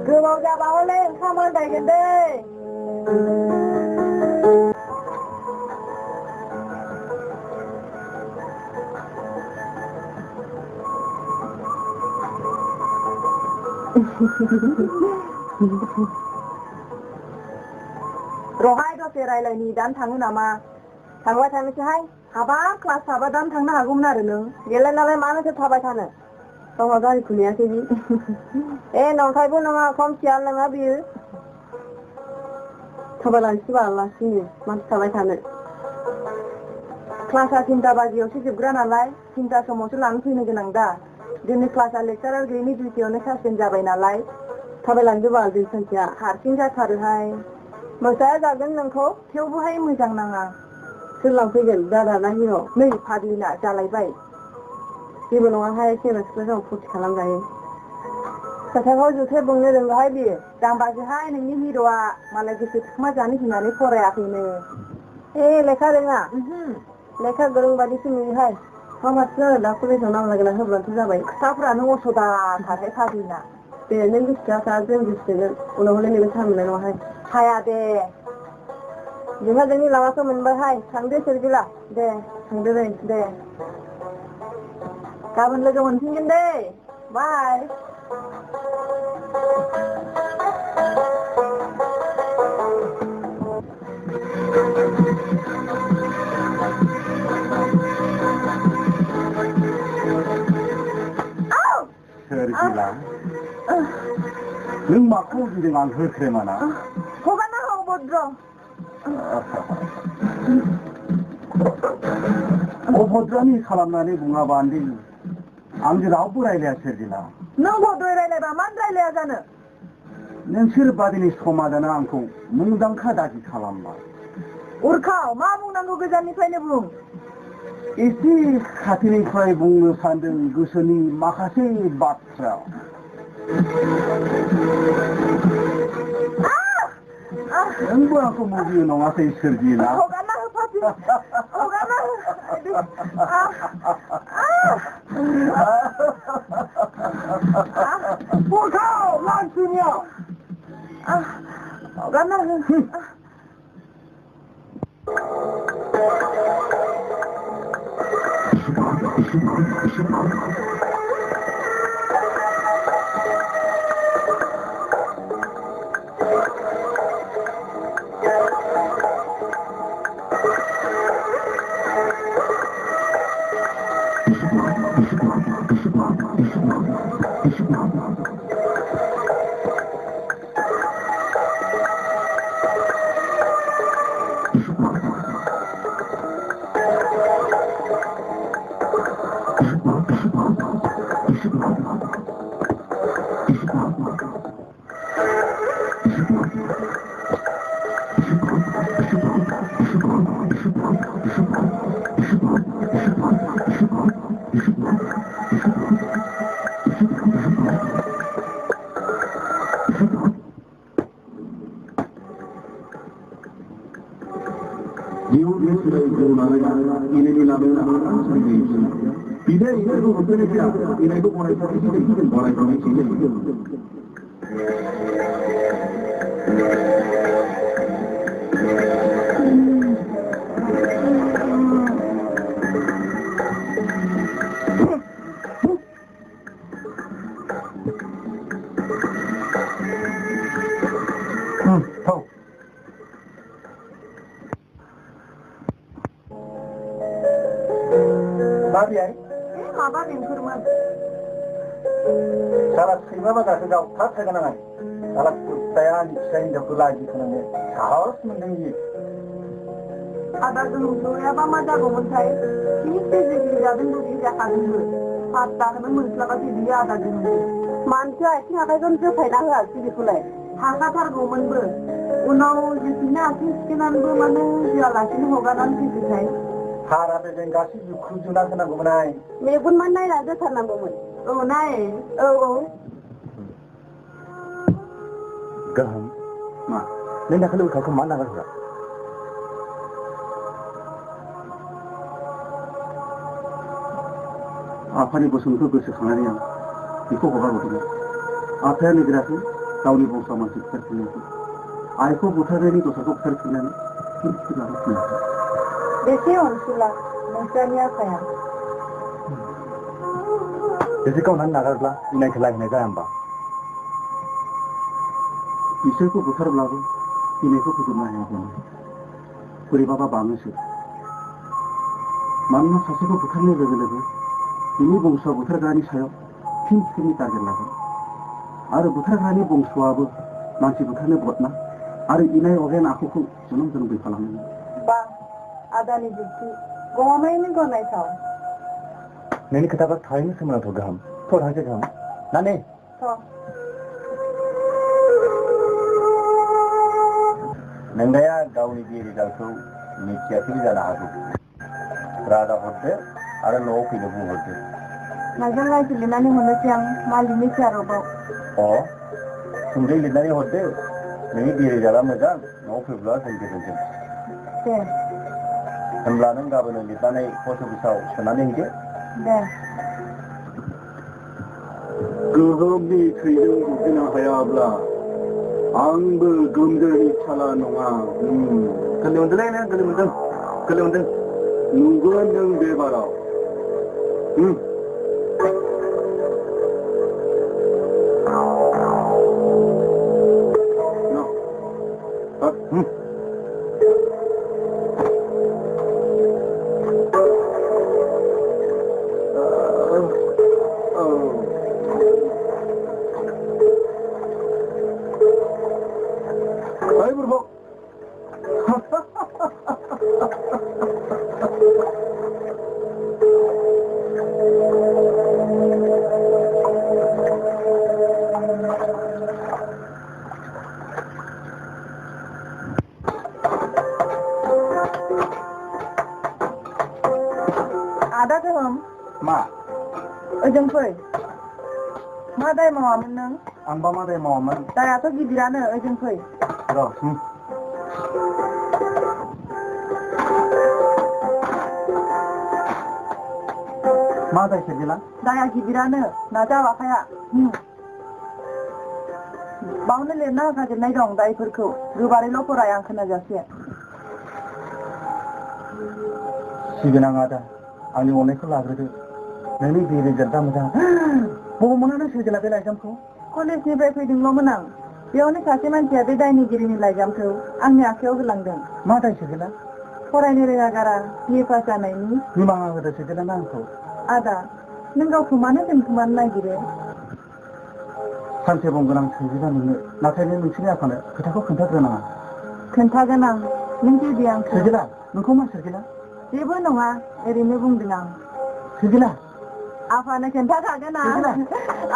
गोबाव जाबा हले ओंखाम होनबायगोन दै रहाय दसे रायलायनि दान थाङो नामा थांबाय थानोसैहाय हाबाब क्लास हाबा दान थांनो हागौमोन आरो नों गेलेनालाय मानोथो थाबाय थानो गावहा गारि खुलियाखै बि नंखायबो नङा खम सियाल नङा बियो थाबायलांसै बालासिनो मानसि थाबाय थानो क्लासा 3टा बाजियावसो जोबग्रा नालाय 3टा समावसो लानो फैनो गोनां दा दिनै क्लासा लेक्सारार गैयिनि दुइटायावनो सासपेन्ड जाबाय नालाय थाबायलांदो बाल दै सानसेया हारसिं जाथारोहाय मोसाया जागोन नोंखौ थेवबोहाय मोजां नाङा सोर लांफैगोन दादा ना हिर' नै फाग्लिना जालायबाय जेबो नङाहाय सेंग्रा सिख्ला फुरथि खालामजायो खोथाखौ जुथे बुंनो रोंगौहाय बियो जाम्बासोहाय नोंनि हिर'आ मालाय गोसो थुखोमा जानो होननानै फरायाखैनो लेखा रोङा लेखा गोरों बादिसो नुयोहाय मा माथो दा कलेजाव नाम लागायना होब्लानोथ' जाबाय खोथाफ्रानो असदाथारहाय फाग्लिना दे नों गोसोआ जों गोसोगोन उनावहाय नोंनो टाइम मोननाय नङाहाय हाया दे जोंहा जोंनि लामाखौ मोनबायहाय थांदो सोरजिला दे थांदो दे गाबोन लोगो मोनफिनगोन दे बाय सोरजिला नों माखौ बुंदों आं होख्रेमाना हगारना हो भद्र अभद्रानि खालामनानै बुङाबान्दि आंजों रावबो रायलाया सोरजिला नों भद्रय रायलायबा मानो रायलाया जानो नोंसोर बादिनि समाजानो आंखौ मुंदांखा दाबि खालामबाय उरखाव मा बुंनांगौ गोजाननिफ्रायनो बुं एसे खाथिनिफ्राय बुंनो सानदों गोसोनि माखासे बाथ्रा नोंबो आंखौ मुगैयो नङासै सोरजिला हगारना हो फाफि हगारना हो उरखाव मानसिनियाव हगारना हो माबा बेंफोरमोन साला सैमा बाजारखौ गावथार थागोनाङाय साला कुत्ताया आंनि फिसा हिनजावखौ लाजि फोनांनो साहस मोनदों बियो आदा गोमोथौयाबा मा जागौमोनथाय थिगसे जिगिरि जादों बुजि जाखादोंबो पात्ताखौनो मोनस्लाबासै बियो आदा गोमोथौ मानसिया आथिं आखाइखौनो जोफायना होआसै बेखौलाय हाखाथारगौमोनबो उनाव जेसेनो आथिं सिखोनानैबो मानो होआलासिनो हगारनानै फैखोथाय हारा बेजों गासै जुख्रुबजुना होनांगौमोनहाय मेगन मान नायना दोथारनांगौमोन नाय औ गाहाम मा नों दाखालि उल्थाखौ मा नागारहरा आफानि बोसोनखौ गोसोखांनानै आं बेखौ हगारहरदोंमोन आफाया नागिराखै गावनि बंस मानसि बुथारफिननायखौ आइखौ बुथारनायनि दस्राखौ बुथारफिननानै फिन लाबोफिनाखै बेसे अनसुला नोंस्रानि आफाया बिदि गावनानै नागारब्ला इनायखौ लायनाय जाया होमबा बिसोरखौ बुथारब्लाबो इनायखौ फोजोबनो हायाब्ला बोरैबाबा बाङोसो मानोना सासेखौ बुथारनाय लोगो लोगो बिनि बंसआ बुथारग्रानि सायाव फिन फिननि टारगेट लागोन आरो बुथारग्रानि बंसआबो मानसि बुथारनो बदना आरो इनाय अगेन आखुखौ जोनोम जोनोम खालामो बा आदानि जुक्ति गमामायैनो गनायथाव नोंनि खोथाफ्रा थारैनो सोमोनांथाव गाहाम थ' थांसै गाहाम नानि नोंदाया गावनि बि रिजाल्टखौ मिथियाखै जानो हागौ रादा हरदो आरो न'आव फैनो बुंहरदो लाइजाम गांसे लिरनानै हरनोसै आं मा लिरनोसै आरोबाव सुंद'यै लिरनानै हरदो नोंनि बि रिजाल्टआ मोजां न'आव फैब्ला जों गोजोनगोन दे होनब्ला नों गाबोनो लिरनानै पस्ट अफिसाव सोनानै हैदो दे गोहोमनि थैजों बुजिनो हायाब्ला आंबो गोमजोरनि फिसाला नङा गोरलै मोनदोंलै नों गोरलै मोनदों नुगोन नों बे बाराव आदा गोहोम मा ओजों फै मा दाय मावामोन नों आंबा मा दाय मावामोन दायाथ' गिदिरानो ओजों फै मा दाय सेरगेला दाया गिदिरानो नाजाव आफाया बावनो लिरना होखाजोबनाय दं दायफोरखौ गोबारैल' फराय आं खोनाजासे सिबिनाङा आदा आंनि अननायखौ लाग्रोदो नोंनि बि रिजाल्टआ मोजां बबाव मोना नों सोरजिला बे लाइजामखौ कलेजनिफ्राय फैदोंल'मोन आं बेयावनो सासे मानसिया बे दायनिगिरिनि लाइजामखौ आंनि आखायाव होलांदों मा दाय सेरगेला फरायनो रोङा गारा बिए पास जानायनि निमाहा होदो सेरगेला आंखौ आदा नों गावखौ मानो दोनखोमानो नागिरो सानसे बुंगोन आं सोंजिबा नोंनो नाथाय नों नोंसोरनि आफानो खोथाखौ खोन्थाग्रोनाङा खोन्थागोन आं नों जुदि आंखौ सेरगेला नोंखौ मा सेरगेला जेबो नङा ओरैनो बुंदों आं सेरगेला आफानो खोन्थाखागोन आं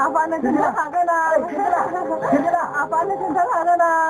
आफानो खोन्थाखागोन आं आफानो खोन्थाखागोन आं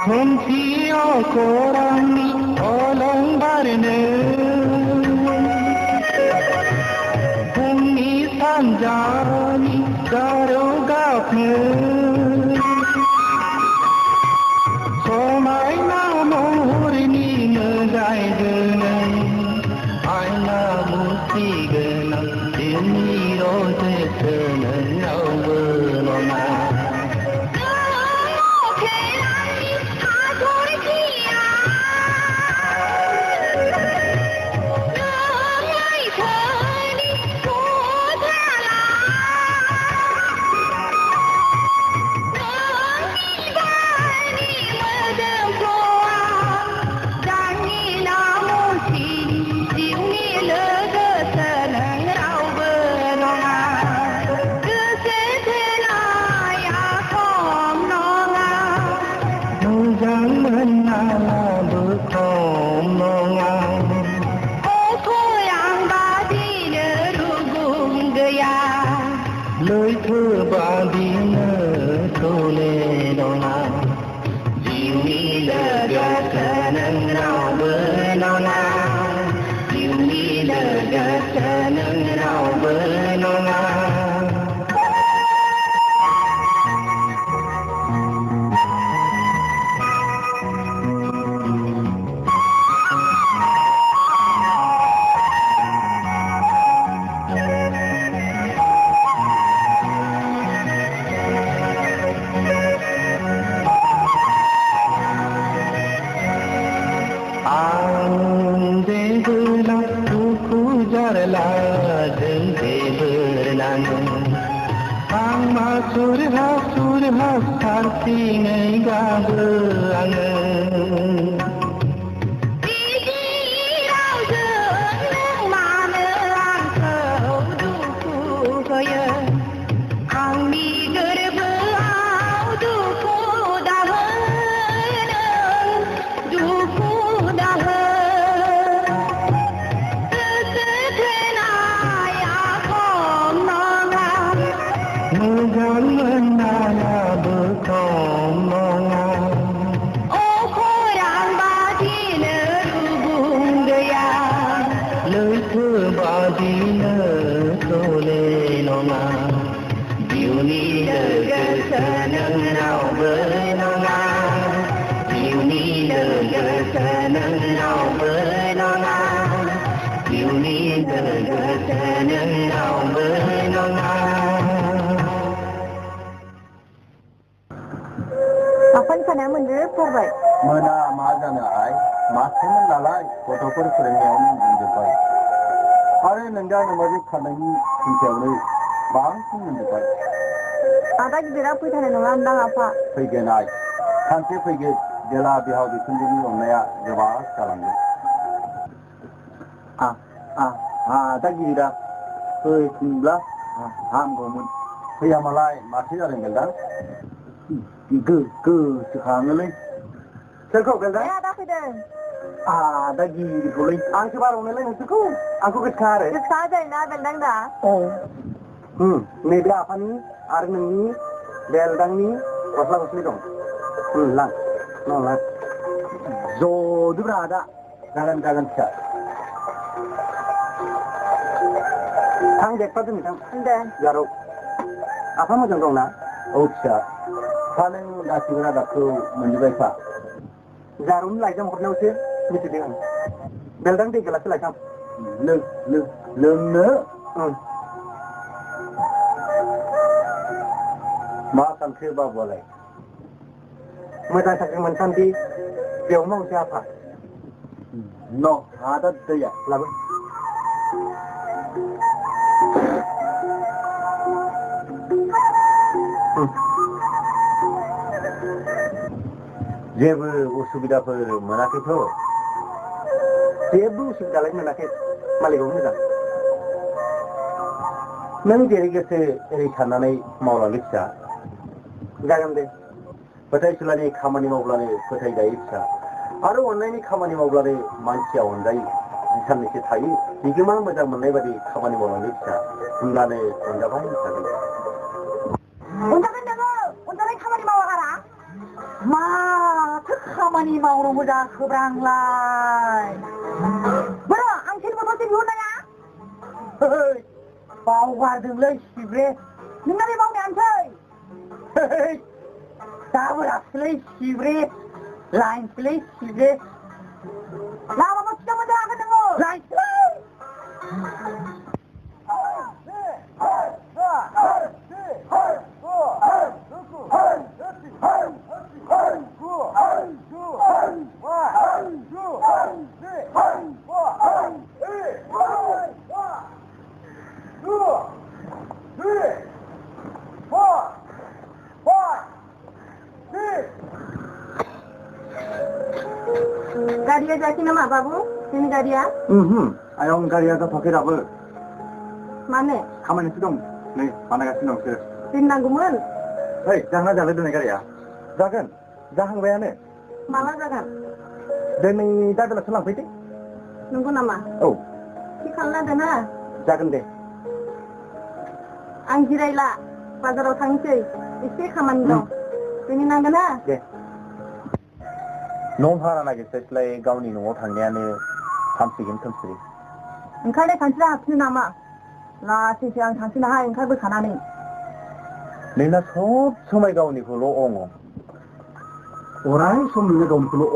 खोमसियाव खौरांनि अलंबारनो फुंनि सानजानि गारौ गाबनो समायना महरनि मोजाय गोनां आयना मुसिगोनां जोंनि रजेसोनो रावबो नङा लैथो बादिनो थौले नङा जिउनि लोगोसो नों रावबो नङा जिउनि लोगोसो नों रावबो नङा surha sartingai gabu anga Apaan sana menurut korban? Mana mazana ay, masin lalai, fotokur seringnya menjadi. Hari nengga namanya kanangi tinggalnya, bangku menjadi. Ada juga pun ada nolanda apa? Pergi naik, kanti pergi jela bihau di sendiri orangnya jawab kalangnya. Ada juga, sebelah, hamgomun. Pergi malai, masih ada nengga. Sekarang ni, sekarang kan? Ya, dah sudah. Ada gigi boleh. Angkat barang ni lagi sekarang. Aku kecar. Kecar je, nak beldang dah. Ni dia apa ni? Arni ni, beldang ni, pasal pasal dong. Lang, no lang. Zo tu berada. Jalan cat. Tang dek pada ni tang. Dah. Jaro. Apa macam dong na? Oh cat. Paling dah segera dah tu menjadi apa? Jarum lagi jam korang usir, mesti dia. Beldang dia kelas lagi jam. Lem. Makan siapa boleh? Macam sakit macam di, dia omong siapa? No, ada dia. Lalu. जेबो उसुबिदाफोर मोनाखैथ' जेबो उसुबिदालाय मोनाखै मालिकआव मोजां नों जेरै गोसो एरै साननानै मावलांनो फिसा जागोन दे फोथायसुलानि खामानि मावब्लानो फोथायजायो फिसा आरो अननायनि खामानि मावब्लानो मानसिया अनजायो साननैसो थायो बिगोमा मोजां मोननाय बादि खामानि मावलांनो फिसा होनब्लानो अनजाबाय थागोन undangan dah, undangan kamar di bawah kara. Ma, खामानि मावनांगौ जाखोब्रांलाय बोरो आं सेलबोथोरसो बिहरनाया बावगारदोंलै सिब्रे नोंनालाय बावनायानोसै दाबोरासोलै सिब्रे लाइनसोलै सिब्रे लामाखौ खिथा मोजां हागोन नोङो लाइनसोलै गारिया जायाखै नामा बाबु नोंनि गारिया आयं गारिया जाथ'वाखै दाबो मानो खामानिसो दं नै बानायगासिनो दं बिसोरो दोननांगौमोन ओइ जाहांना जाबाय दोनै गारिया जागोन जाहांबायानो माला जागोन दिनै दा बेलासियाव लांफैदो नंगौ नामा औ थि खालामना दोना जागोन दे आं जिरायला बाजाराव थांसै एसे खामानि दं दिनै नांगोन ना दे न' भारा नागिरस्लायस्लाय गावनि न'आव थांनायानो हामसिगोन खोमसिगोन ओंखारनाय खानस्रिया हाबसिनो नामा लासैसो आं थांसैनाहाय ओंखारबोखानानै नोंना सब समाय गावनिखौल' अराय सम नोङो गावनिखौल'